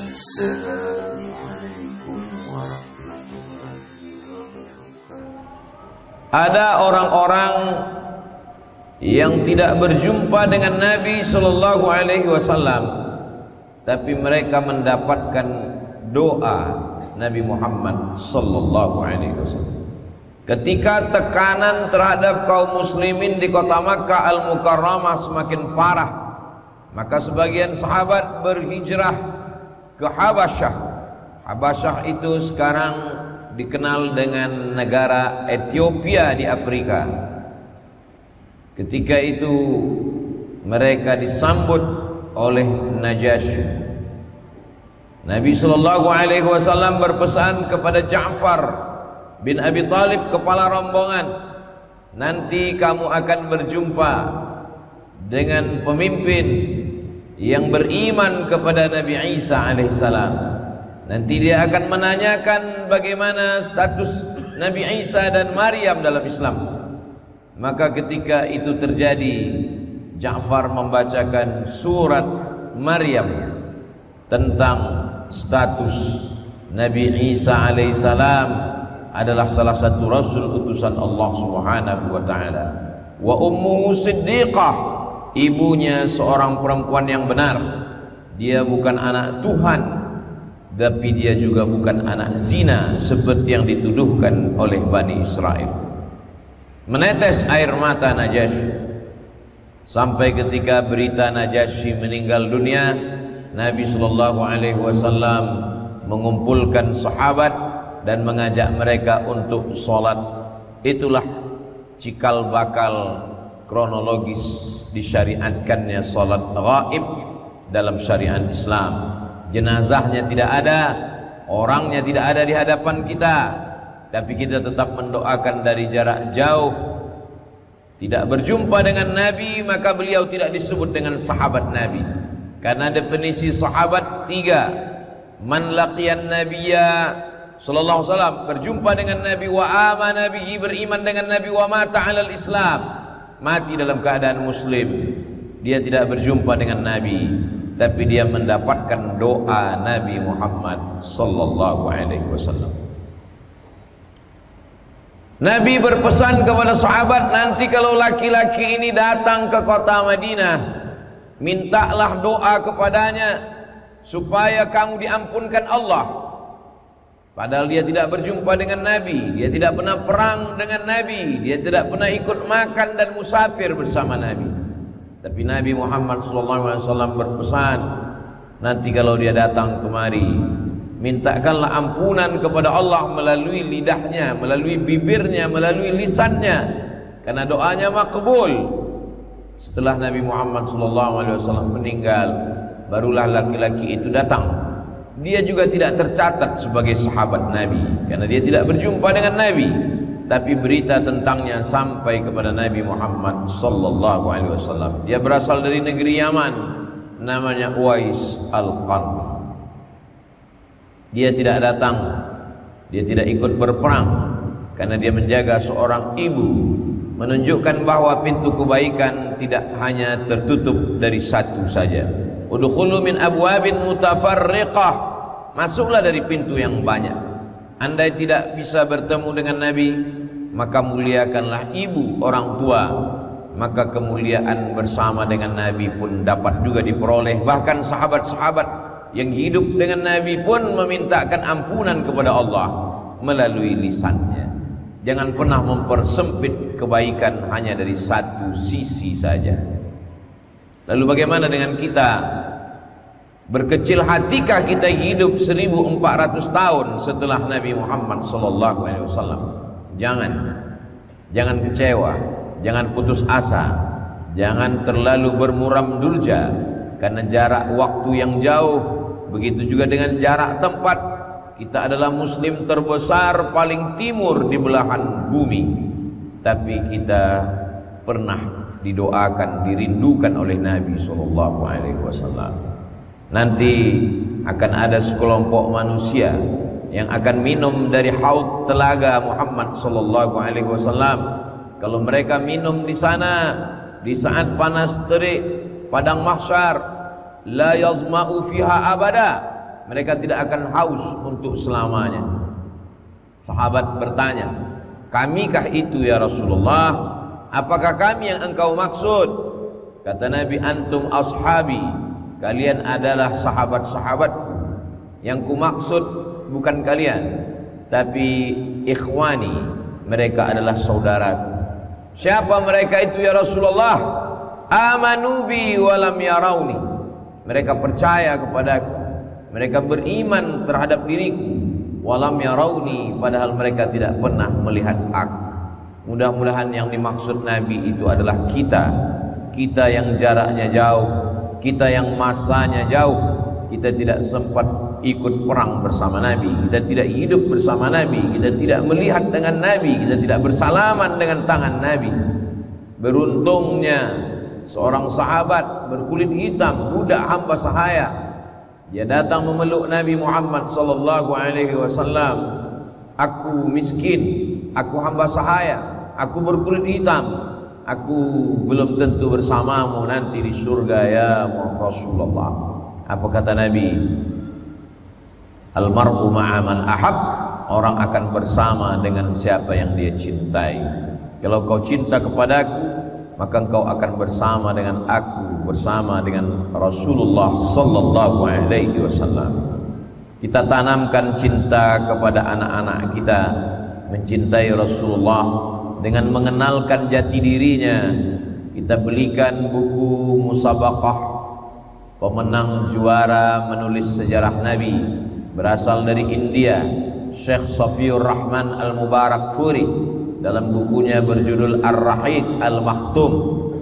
Assalamualaikum warahmatullahi wabarakatuh. Ada orang-orang yang tidak berjumpa dengan Nabi Sallallahu Alaihi Wasallam, tapi mereka mendapatkan doa Nabi Muhammad Sallallahu Alaihi Wasallam. Ketika tekanan terhadap kaum muslimin di kota Makkah Al-Mukarramah semakin parah, maka sebagian sahabat berhijrah ke Habasyah. Habasyah itu sekarang dikenal dengan negara Ethiopia di Afrika. Ketika itu mereka disambut oleh Najasyi. Nabi Sallallahu Alaihi Wasallam berpesan kepada Ja'far bin Abi Thalib, kepala rombongan, nanti kamu akan berjumpa dengan pemimpin yang beriman kepada Nabi Isa alaihissalam. Nanti dia akan menanyakan bagaimana status Nabi Isa dan Maryam dalam Islam. Maka ketika itu terjadi, Ja'far membacakan surat Maryam tentang status Nabi Isa alaihissalam adalah salah satu rasul utusan Allah Subhanahu wa taala. Wa ummuhu siddiqah, ibunya seorang perempuan yang benar. Dia bukan anak Tuhan, tapi dia juga bukan anak zina seperti yang dituduhkan oleh Bani Israel. Menetes air mata Najasyi sampai ketika berita Najasyi meninggal dunia, Nabi Sallallahu Alaihi Wasallam mengumpulkan sahabat dan mengajak mereka untuk sholat. Itulah cikal bakal kronologis disyariatkannya sholat ghaib dalam syariat Islam. Jenazahnya tidak ada, orangnya tidak ada di hadapan kita, tapi kita tetap mendoakan dari jarak jauh. Tidak berjumpa dengan Nabi, maka beliau tidak disebut dengan sahabat Nabi, karena definisi sahabat tiga. Man laqiyan nabiyya Sallallahu Alaihi Wasallam, berjumpa dengan Nabi, wa amana bihi, beriman dengan Nabi, wa mata alal Islam, mati dalam keadaan muslim. Dia tidak berjumpa dengan Nabi, tapi dia mendapatkan doa Nabi Muhammad Sallallahu Alaihi Wasallam. Nabi berpesan kepada sahabat, nanti kalau laki-laki ini datang ke kota Madinah, mintalah doa kepadanya supaya kamu diampunkan Allah. Padahal dia tidak berjumpa dengan Nabi, dia tidak pernah perang dengan Nabi, dia tidak pernah ikut makan dan musafir bersama Nabi. Tapi Nabi Muhammad SAW berpesan, nanti kalau dia datang kemari, mintakanlah ampunan kepada Allah melalui lidahnya, melalui bibirnya, melalui lisannya, karena doanya makbul. Setelah Nabi Muhammad SAW meninggal, barulah laki-laki itu datang. Dia juga tidak tercatat sebagai sahabat Nabi karena dia tidak berjumpa dengan Nabi, tapi berita tentangnya sampai kepada Nabi Muhammad Sallallahu Alaihi Wasallam. Dia berasal dari negeri Yaman, namanya Uwais Al-Qarni. Dia tidak datang, dia tidak ikut berperang karena dia menjaga seorang ibu, menunjukkan bahwa pintu kebaikan tidak hanya tertutup dari satu saja. Udkhulu min abwabin mutafarriqah, masuklah dari pintu yang banyak. Andai tidak bisa bertemu dengan Nabi, maka muliakanlah ibu, orang tua, maka kemuliaan bersama dengan Nabi pun dapat juga diperoleh. Bahkan sahabat-sahabat yang hidup dengan Nabi pun memintakan ampunan kepada Allah melalui lisannya. Jangan pernah mempersempit kebaikan hanya dari satu sisi saja. Lalu bagaimana dengan kita? Berkecil hatikah kita hidup 1400 tahun setelah Nabi Muhammad SAW? Jangan kecewa, jangan putus asa, jangan terlalu bermuram durja karena jarak waktu yang jauh. Begitu juga dengan jarak tempat. Kita adalah muslim terbesar paling timur di belahan bumi, tapi kita pernah didoakan, dirindukan oleh Nabi SAW. Nanti akan ada sekelompok manusia yang akan minum dari haud telaga Muhammad SAW. Kalau mereka minum di sana di saat panas terik padang mahsyar, la yazma'u fiha abada, mereka tidak akan haus untuk selamanya. Sahabat bertanya, kamikah itu ya Rasulullah? Apakah kami yang engkau maksud? Kata Nabi, antum ashabi, kalian adalah sahabat-sahabatku. Yang ku maksud bukan kalian, tapi ikhwani, mereka adalah saudaraku. Siapa mereka itu ya Rasulullah? Amanu bi walam yarawni, mereka percaya kepadaku, mereka beriman terhadap diriku, walam yarawni, padahal mereka tidak pernah melihat aku. Mudah-mudahan yang dimaksud Nabi itu adalah kita yang jaraknya jauh, kita yang masanya jauh, kita tidak sempat ikut perang bersama Nabi, kita tidak hidup bersama Nabi, kita tidak melihat dengan Nabi, kita tidak bersalaman dengan tangan Nabi. Beruntungnya seorang sahabat berkulit hitam, budak hamba sahaya, dia datang memeluk Nabi Muhammad sallallahu alaihi wasallam. Aku miskin, aku hamba sahaya, aku berkulit hitam, aku belum tentu bersamamu nanti di surga ya Rasulullah. Apa kata Nabi? Almar'u ma'a man ahab, orang akan bersama dengan siapa yang dia cintai. Kalau kau cinta kepadaku, maka engkau akan bersama dengan aku, bersama dengan Rasulullah sallallahu alaihi wasallam. Kita tanamkan cinta kepada anak-anak kita, mencintai Rasulullah dengan mengenalkan jati dirinya. Kita belikan buku musabaqah pemenang juara menulis sejarah Nabi, berasal dari India, Syekh Safiur Rahman Al-Mubarakfuri. Dalam bukunya berjudul Ar-Rahiq Al-Makhtum,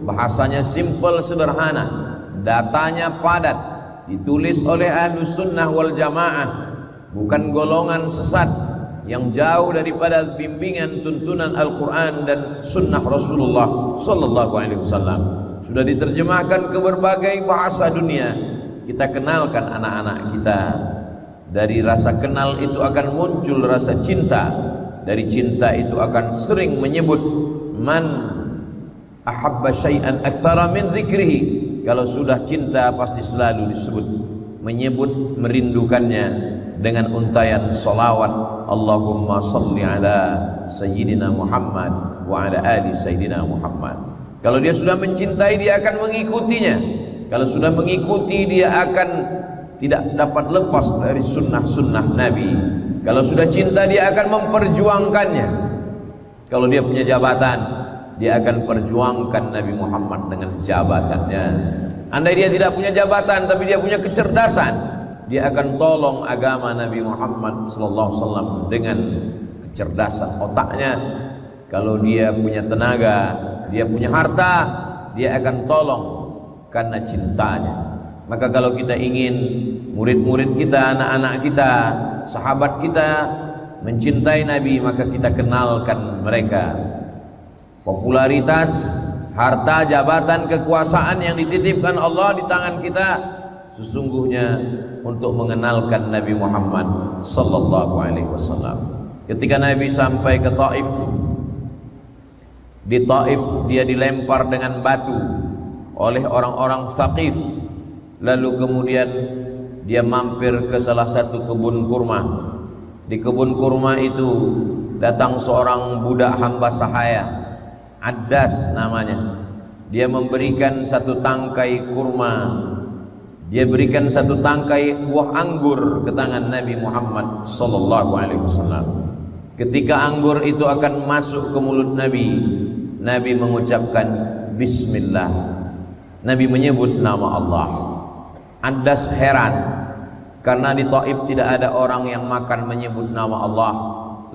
bahasanya simpel sederhana, datanya padat, ditulis oleh Ahlus Sunnah wal Jamaah, bukan golongan sesat yang jauh daripada bimbingan tuntunan Al-Quran dan Sunnah Rasulullah sallallahu alaihi wasallam. Sudah diterjemahkan ke berbagai bahasa dunia. Kita kenalkan anak-anak kita. Dari rasa kenal itu akan muncul rasa cinta. Dari cinta itu akan sering menyebut man ahabba syai'an aktsara min dzikrihi. Kalau sudah cinta pasti selalu disebut, menyebut merindukannya dengan untayan salawat, Allahumma salli ala sayyidina Muhammad wa ala ali sayyidina Muhammad. Kalau dia sudah mencintai, dia akan mengikutinya. Kalau sudah mengikuti, dia akan tidak dapat lepas dari sunnah-sunnah Nabi. Kalau sudah cinta, dia akan memperjuangkannya. Kalau dia punya jabatan, dia akan perjuangkan Nabi Muhammad dengan jabatannya. Andai dia tidak punya jabatan tapi dia punya kecerdasan, dia akan tolong agama Nabi Muhammad sallallahu alaihi wasallam dengan kecerdasan otaknya. Kalau dia punya tenaga, dia punya harta, dia akan tolong karena cintanya. Maka kalau kita ingin murid-murid kita, anak-anak kita, sahabat kita mencintai Nabi, maka kita kenalkan mereka. Popularitas, harta, jabatan, kekuasaan yang dititipkan Allah di tangan kita sesungguhnya untuk mengenalkan Nabi Muhammad sallallahu alaihi wasallam. Ketika Nabi sampai ke Taif, di Taif dia dilempar dengan batu oleh orang-orang Thaqif. Lalu kemudian dia mampir ke salah satu kebun kurma. Di kebun kurma itu datang seorang budak hamba sahaya, Addas namanya. Dia memberikan satu tangkai kurma, dia berikan satu tangkai buah anggur ke tangan Nabi Muhammad sallallahu alaihi wasallam. Ketika anggur itu akan masuk ke mulut Nabi, Nabi mengucapkan bismillah. Nabi menyebut nama Allah. Addas heran karena di Taif tidak ada orang yang makan menyebut nama Allah.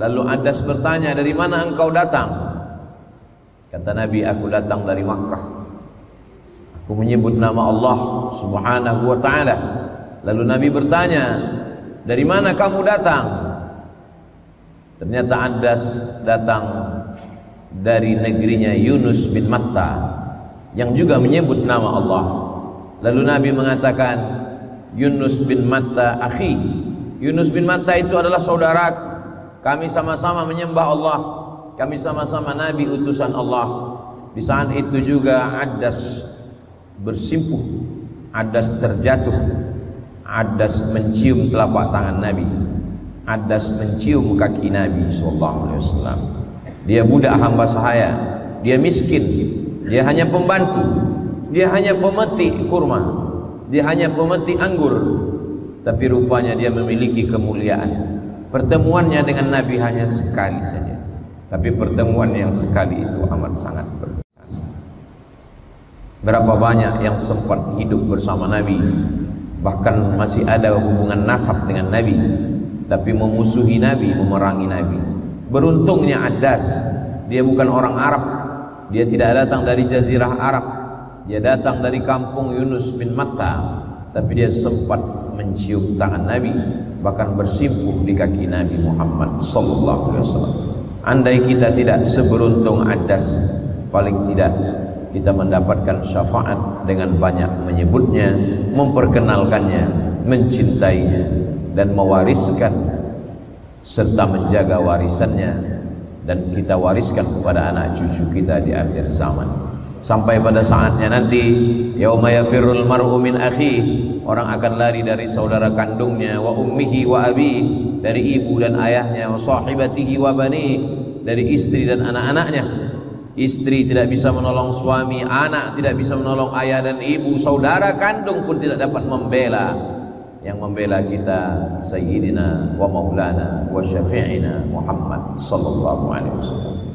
Lalu Addas bertanya, dari mana engkau datang? Kata Nabi, aku datang dari Makkah. Aku menyebut nama Allah subhanahu wa ta'ala. Lalu Nabi bertanya, dari mana kamu datang? Ternyata Addas datang dari negerinya Yunus bin Matta yang juga menyebut nama Allah. Lalu Nabi mengatakan, Yunus bin Matta akhi. Yunus bin Matta itu adalah saudaraku. Kami sama-sama menyembah Allah. Kami sama-sama Nabi utusan Allah. Di saat itu juga Addas bersimpuh, Addas terjatuh. Adas mencium telapak tangan Nabi, Adas mencium kaki Nabi SAW. Dia budak hamba sahaya, dia miskin, dia hanya pembantu, dia hanya pemetik kurma, dia hanya pemetik anggur, tapi rupanya dia memiliki kemuliaan. Pertemuannya dengan Nabi hanya sekali saja, tapi pertemuan yang sekali itu amat sangat berkesan. Berapa banyak yang sempat hidup bersama Nabi, bahkan masih ada hubungan nasab dengan Nabi, tapi memusuhi Nabi, memerangi Nabi. Beruntungnya Adas, dia bukan orang Arab, dia tidak datang dari Jazirah Arab, dia datang dari kampung Yunus bin Matta, tapi dia sempat mencium tangan Nabi, bahkan bersimpuh di kaki Nabi Muhammad sallallahu alaihi wasallam. Andai kita tidak seberuntung Adas, paling tidak kita mendapatkan syafaat dengan banyak menyebutnya, memperkenalkannya, mencintainya, dan mewariskan serta menjaga warisannya, dan kita wariskan kepada anak cucu kita di akhir zaman. Sampai pada saatnya nanti, yauma yafirrul mar'u min akhihi, orang akan lari dari saudara kandungnya, wa ummihi wa abihi, dari ibu dan ayahnya, wa sahibatihi wa bani, dari istri dan anak-anaknya. Istri tidak bisa menolong suami, anak tidak bisa menolong ayah dan ibu, saudara kandung pun tidak dapat membela. Yang membela kita Sayyidina wa Maulana wa Syafi'ina Muhammad sallallahu alaihi wasallam.